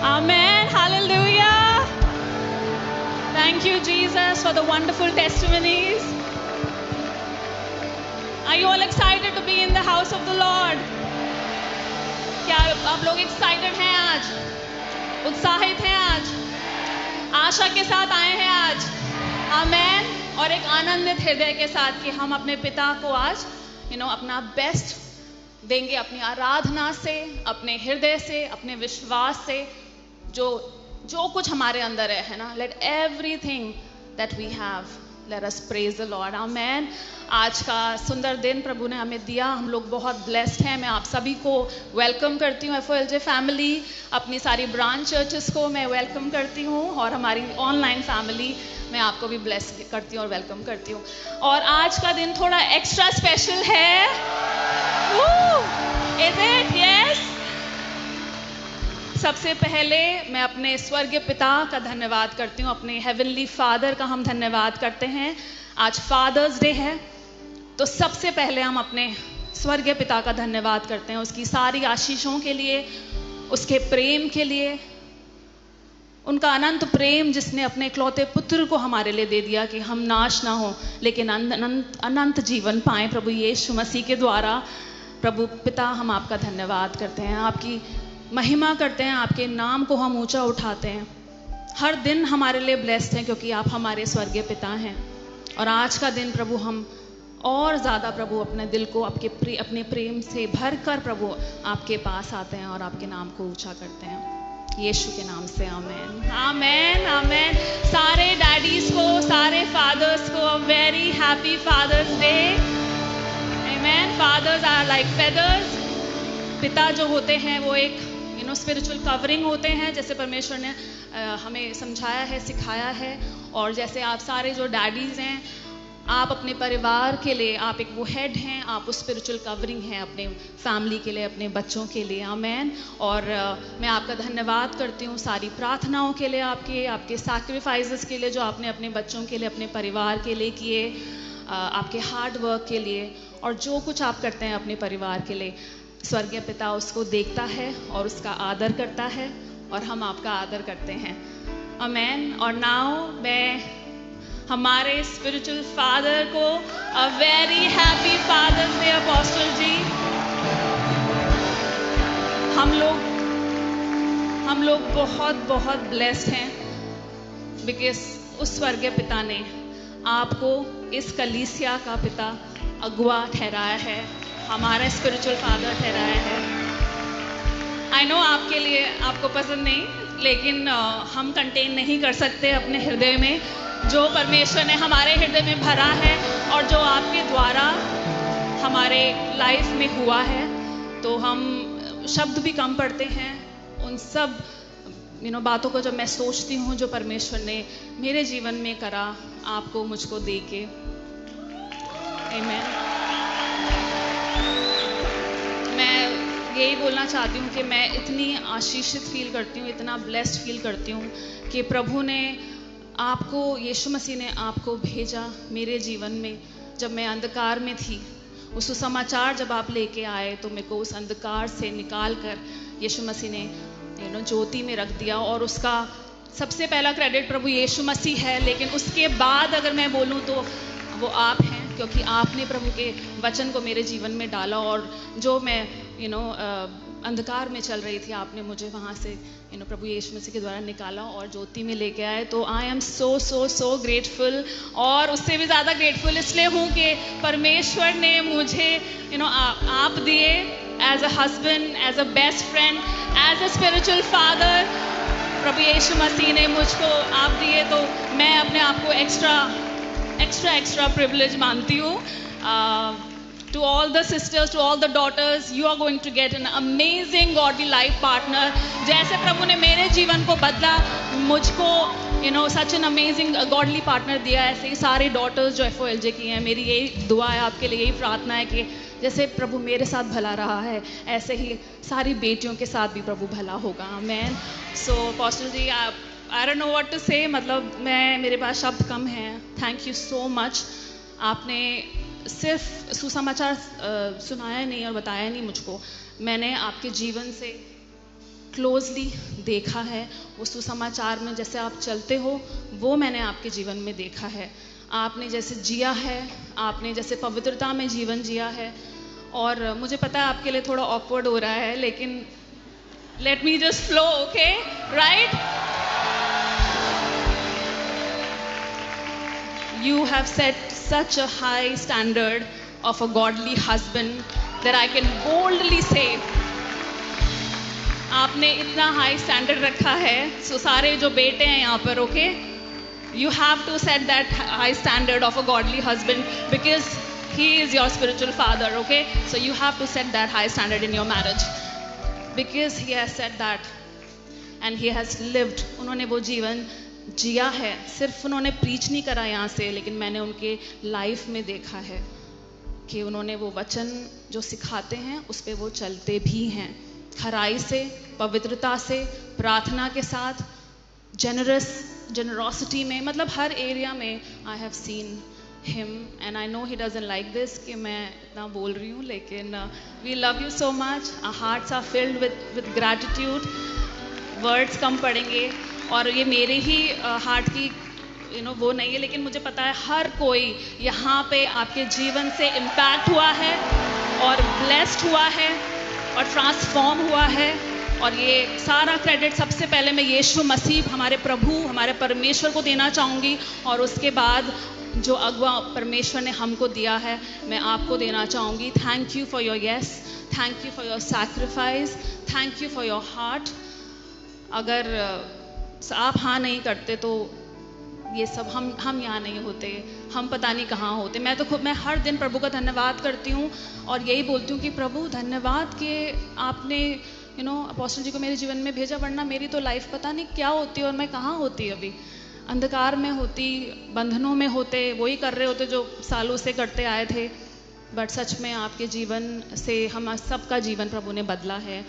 Amen. Hallelujah. Thank you, Jesus, for the wonderful testimonies. Are you all excited to be in the house of the Lord? क्या आप लोग excited हैं आज? उत्साहित हैं आज? आशा के साथ आए हैं आज? आमेन. और एक आनंदित हृदय के साथ कि हम अपने पिता को आज अपना बेस्ट देंगे, अपनी आराधना से, अपने हृदय से, अपने विश्वास से, जो कुछ हमारे अंदर है ना. Let everything that we have, let us praise the lord. आमेन. आज का सुंदर दिन प्रभु ने हमें दिया, हम लोग बहुत ब्लेस्ड हैं. मैं आप सभी को वेलकम करती हूँ. FOLJ फैमिली, अपनी सारी ब्रांच चर्चेस को मैं वेलकम करती हूँ, और हमारी ऑनलाइन फैमिली मैं आपको भी ब्लेस करती हूँ और वेलकम करती हूँ. और आज का दिन थोड़ा एक्स्ट्रा स्पेशल है. Is it? यस. सबसे पहले मैं अपने स्वर्गीय पिता का धन्यवाद करती हूँ. अपने हेवनली फादर का हम धन्यवाद करते हैं. आज फादर्स डे है, तो सबसे पहले हम अपने स्वर्गीय पिता का धन्यवाद करते हैं, उसकी सारी आशीषों के लिए, उसके प्रेम के लिए, उनका अनंत प्रेम जिसने अपने इकलौते पुत्र को हमारे लिए दे दिया कि हम नाश ना हो लेकिन अनंत जीवन पाएं प्रभु यीशु मसीह के द्वारा. प्रभु पिता, हम आपका धन्यवाद करते हैं, आपकी महिमा करते हैं, आपके नाम को हम ऊंचा उठाते हैं. हर दिन हमारे लिए ब्लेस्ड हैं क्योंकि आप हमारे स्वर्गीय पिता हैं. और आज का दिन प्रभु हम और ज़्यादा प्रभु अपने दिल को अपने प्रेम से भर कर प्रभु आपके पास आते हैं और आपके नाम को ऊंचा करते हैं यीशु के नाम से. आमेन. आमेन. आमेन. सारे डैडीज को, सारे फादर्स को very happy fathers day. Amen. Fathers are like feathers. पिता जो होते हैं वो एक स्पिरिचुअल कवरिंग होते हैं, जैसे परमेश्वर ने हमें समझाया है, सिखाया है. और जैसे आप सारे जो डैडीज हैं, आप अपने परिवार के लिए, आप एक वो हेड हैं, आप उस स्पिरिचुअल कवरिंग हैं अपने फैमिली के लिए, अपने बच्चों के लिए. आमेन. और मैं आपका धन्यवाद करती हूँ सारी प्रार्थनाओं के लिए, आपके सैक्रिफाइसेस के लिए जो आपने अपने बच्चों के लिए, अपने परिवार के लिए किए, आपके हार्ड वर्क के लिए, और जो कुछ आप करते हैं अपने परिवार के लिए. स्वर्गीय पिता उसको देखता है और उसका आदर करता है, और हम आपका आदर करते हैं. आमेन. और नाउ मैं हमारे स्पिरिचुअल फादर को a very happy fathers day apostle ji. हम लोग बहुत बहुत ब्लेस्ड हैं बिकॉज उस स्वर्गीय पिता ने आपको इस कलीसिया का पिता, अगुआ ठहराया है, हमारा स्पिरिचुअल फादर ठहराया है. आई नो आपके लिए, आपको पसंद नहीं, लेकिन हम कंटेन नहीं कर सकते अपने हृदय में जो परमेश्वर ने हमारे हृदय में भरा है और जो आपके द्वारा हमारे लाइफ में हुआ है. तो हम शब्द भी कम पढ़ते हैं उन सब बातों को जब मैं सोचती हूँ जो परमेश्वर ने मेरे जीवन में करा, आपको मुझको दे के. आमीन. मैं यही बोलना चाहती हूँ कि मैं इतनी आशीषित फील करती हूँ, इतना ब्लेस्ड फील करती हूँ कि प्रभु ने आपको, यीशु मसीह ने आपको भेजा मेरे जीवन में. जब मैं अंधकार में थी, उस सुसमाचार जब आप लेके आए, तो मेरे को उस अंधकार से निकाल कर यीशु मसीह ने ज्योति में रख दिया. और उसका सबसे पहला क्रेडिट प्रभु यीशु मसीह है, लेकिन उसके बाद अगर मैं बोलूँ तो वो आप हैं, क्योंकि आपने प्रभु के वचन को मेरे जीवन में डाला. और जो मैं अंधकार में चल रही थी, आपने मुझे वहाँ से प्रभु यीशु मसीह के द्वारा निकाला और ज्योति में लेके आए. तो आई एम सो ग्रेटफुल. और उससे भी ज़्यादा ग्रेटफुल इसलिए हूँ कि परमेश्वर ने मुझे आप दिए as a husband, as a best friend, as a spiritual father. प्रभु यीशु मसीह ने मुझको आप दिए, तो मैं अपने आप को एक्स्ट्रा प्रिविलेज मानती हूँ. To all the sisters, to all the daughters, you are going to get an amazing godly life partner. जैसे प्रभु ने मेरे जीवन को बदला, मुझको such an amazing godly partner दिया, ऐसे ही सारे daughters जो FOLJ की हैं, मेरी यही दुआ है आपके लिए, यही प्रार्थना है कि जैसे प्रभु मेरे साथ भला रहा है, ऐसे ही सारी बेटियों के साथ भी प्रभु भला होगा. आमेन. So apostle ji, I don't know what to say, मतलब मेरे पास शब्द कम हैं. Thank you so much. आपने सिर्फ सुसमाचार सुनाया नहीं और बताया नहीं मुझको, मैंने आपके जीवन से क्लोजली देखा है। वो सुसमाचार में जैसे आप चलते हो वो मैंने आपके जीवन में देखा है। आपने जैसे जिया है, आपने जैसे पवित्रता में जीवन जिया है। और मुझे पता है आपके लिए थोड़ा ऑकवर्ड हो रहा है, लेकिन let me just flow, okay, right? You have set such a high standard of a godly husband that I can boldly say, आपने इतना हाई स्टैंडर्ड रखा है। सो सारे जो बेटे हैं यहाँ पर, okay, you have to set that high standard of a godly husband because he is your spiritual father, okay? So you have to set that high standard in your marriage because he has said that and he has lived. उन्होंने वो जीवन जिया है। सिर्फ उन्होंने preach नहीं करा यहाँ से, लेकिन मैंने उनके लाइफ में देखा है कि उन्होंने वो वचन जो सिखाते हैं उस पे वो चलते भी हैं, खराई से, पवित्रता से, प्रार्थना के साथ, जेनरॉसिटी में, मतलब हर एरिया में I have seen him and I know he doesn't like this कि मैं इतना बोल रही हूँ, लेकिन we love you so much. Our hearts are filled with gratitude. Words कम पड़ेंगे और ये मेरे ही हार्ट की वो नहीं है, लेकिन मुझे पता है हर कोई यहाँ पे आपके जीवन से इम्पैक्ट हुआ है और ब्लेस्ड हुआ है और ट्रांसफॉर्म हुआ है। और ये सारा क्रेडिट सबसे पहले मैं यीशु मसीह, हमारे प्रभु, हमारे परमेश्वर को देना चाहूँगी, और उसके बाद जो अगवा परमेश्वर ने हमको दिया है मैं आपको देना चाहूँगी। Thank you for your yes, thank you for your sacrifice, thank you for your heart. अगर आप हाँ नहीं करते तो ये सब हम यहाँ नहीं होते, हम पता नहीं कहाँ होते। मैं हर दिन प्रभु का धन्यवाद करती हूँ और यही बोलती हूँ कि प्रभु धन्यवाद कि आपने अपोस्टल जी को मेरे जीवन में भेजा, वरना मेरी तो लाइफ पता नहीं क्या होती और मैं कहाँ होती, अभी अंधकार में होती, बंधनों में होते, वही कर रहे होते जो सालों से करते आए थे। बट सच में आपके जीवन से हम सबका जीवन प्रभु ने बदला है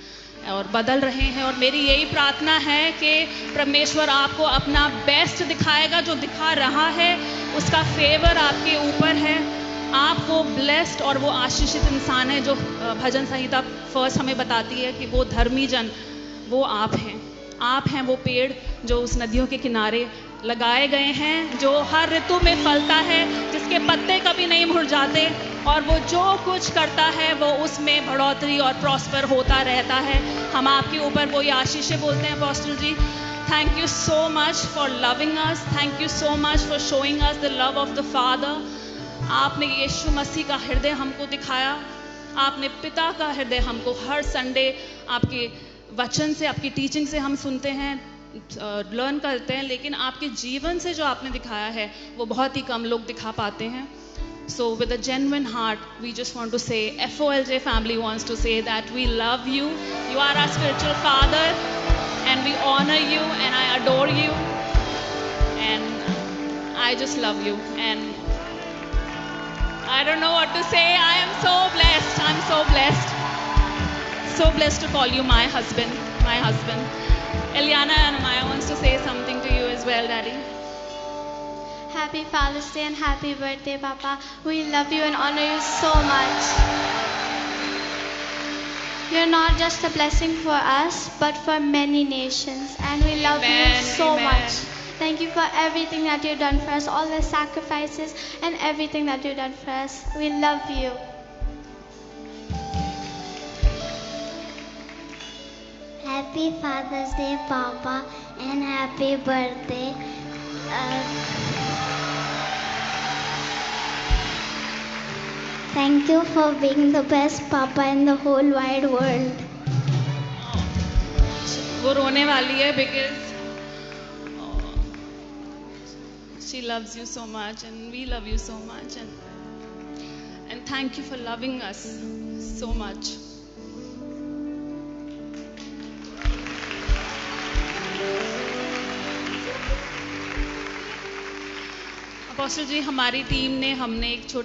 और बदल रहे हैं। और मेरी यही प्रार्थना है कि परमेश्वर आपको अपना बेस्ट दिखाएगा, जो दिखा रहा है उसका फेवर आपके ऊपर है। आप वो ब्लेस्ड और वो आशीषित इंसान है जो भजन संहिता 1 हमें बताती है कि वो धर्मी जन वो आप हैं। आप हैं वो पेड़ जो उस नदियों के किनारे लगाए गए हैं, जो हर ऋतु में फलता है, जिसके पत्ते कभी नहीं मुरझाते, और वो जो कुछ करता है वो उसमें बढ़ोतरी और प्रॉस्पर होता रहता है। हम आपके ऊपर वो ये आशीषें बोलते हैं apostle ji. Thank you so much for loving us, thank you so much for showing us the love of the father. आपने यीशु मसीह का हृदय हमको दिखाया, आपने पिता का हृदय हमको हर संडे आपके वचन से, आपकी टीचिंग से हम सुनते हैं, लर्न करते हैं, लेकिन आपके जीवन से जो आपने दिखाया है वो बहुत ही कम लोग दिखा पाते हैं। So with a genuine heart, we just want to say, FOLJ family wants to say that we love you. You are our spiritual father and we honor you and I adore you. And I just love you. And I don't know what to say. I am so blessed. I'm so blessed. So blessed to call you my husband. My husband. Eliana and Maya wants to say something to you as well, Daddy. Happy Father's Day and happy birthday, Papa. We love you and honor you so much. You're not just a blessing for us, but for many nations. And we love you so much. Thank you for everything that you've done for us, all the sacrifices and everything that you've done for us. We love you. Happy Father's Day, Papa, and happy birthday. Thank you for being the best Papa in the whole wide world. वो रोने वाली है because she loves you so much and we love you so much, and thank you for loving us so much. Apostle ji, हमारी team ने हमने एक छोटी